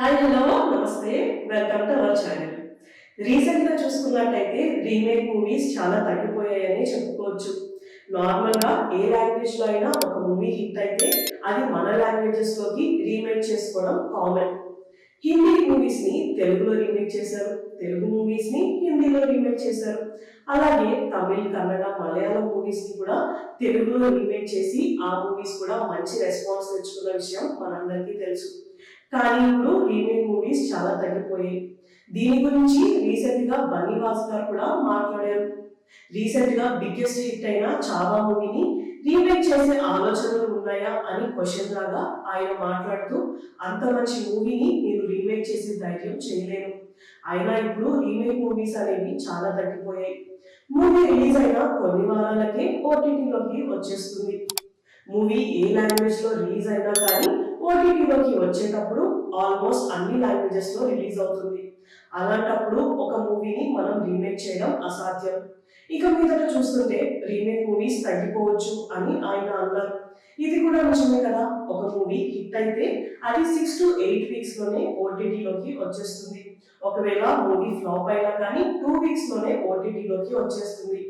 Hi hello నమస్తే welcome to our channel. రీసెంట్గా చూసుకున్నట్టయితే రీమేక్ మూవీస్ చాలా తగ్గిపోయాయని చెప్పుకోవచ్చు. నార్మల్గా ఏ లాంగ్వేజ్లో అయినా ఒక మూవీ హిట్ అయితే అది మన లాంగ్వేజెస్లోకి రీమేక్ చేసుకోవడం కామన్. హిందీ మూవీస్ని తెలుగులో రీమేక్ చేశారు, తెలుగు మూవీస్ని హిందీలో రీమేక్ చేశారు. అలాగే తమిళ్, కన్నడ, మలయాళం మూవీస్ని కూడా తెలుగులో రీమేక్ చేసి ఆ మూవీస్ కూడా మంచి రెస్పాన్స్ తెచ్చుకున్న విషయం మనందరికీ తెలుసు. కానీ ఇప్పుడు రీమేక్ మూవీస్ చాలా తగ్గిపోయాయి. దీని గురించి రీసెంట్ గా బన్నీ వాస్ గారు కూడా మాట్లాడారు. రీసెంట్ గా బిగ్గెస్ట్ హిట్ అయిన చావా మూవీని రీమేక్ చేసే ఆలోచనలు ఉన్నాయా అని క్వశ్చన్ లాగా ఆయన మాట్లాడుతూ, అంత మంచి మూవీని నేను రీమేక్ చేసే ధైర్యం చేయలేను. అయినా ఇప్పుడు రీమేక్ మూవీస్ అనేవి చాలా తగ్గిపోయాయి. మూవీ రిలీజ్ అయిన కొన్ని వారాలకే ఓటీటీలోకి వచ్చేస్తుంది. మూవీ ఏ లాంగ్వేజ్ లో రిలీజ్ అయినా కానీ ఓటీటీలోకి వచ్చేటప్పుడు ఆల్మోస్ట్ అన్ని లాంగ్వేజెస్ లో రిలీజ్ అవుతుంది. అలాంటప్పుడు ఒక మూవీని మనం రీమేక్ చేయడం అసాధ్యం. ఇక మీదట చూస్తుంటే రీమేక్ మూవీస్ తగ్గిపోవచ్చు అని ఆయన అన్నారు. ఇది కూడా నిజమే కదా. ఒక మూవీ హిట్ అయితే అది 6 to 8 వీక్స్ లోనే ఓటీటీలోకి వచ్చేస్తుంది. ఒకవేళ మూవీ ఫ్లాప్ అయినా కానీ 2 వీక్స్ లోనే ఓటీటీలోకి వచ్చేస్తుంది.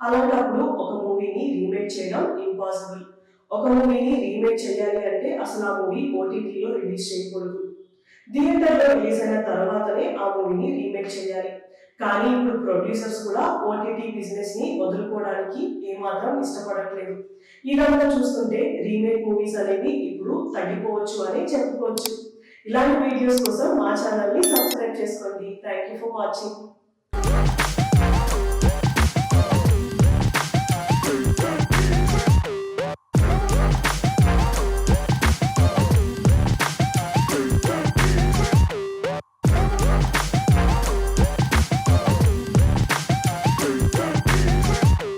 అలాంటప్పుడు ఒక మూవీని రీమేక్ చేయడం ఇంపాసిబుల్. ఒక మూవీని రీమేక్ చేయాలి అంటే అసలు ఆ మూవీ ఓటీటీలో రిలీజ్ చేయకూడదు. థియేటర్లో రిలీజ్ అయిన తర్వాతనే ఆ మూవీని రీమేక్ చేయాలి. కానీ ఇప్పుడు ప్రొడ్యూసర్స్ కూడా ఓటీటీ బిజినెస్ ని వదులుకోవడానికి ఏమాత్రం ఇష్టపడట్లేదు. ఇదంతా చూస్తుంటే రీమేక్ మూవీస్ అనేవి ఇప్పుడు తగ్గిపోవచ్చు అని చెప్పుకోవచ్చు. ఇలాంటి వీడియోస్ కోసం మా ఛానల్ ని సబ్స్క్రైబ్ చేసుకోండి. Thank you for watching.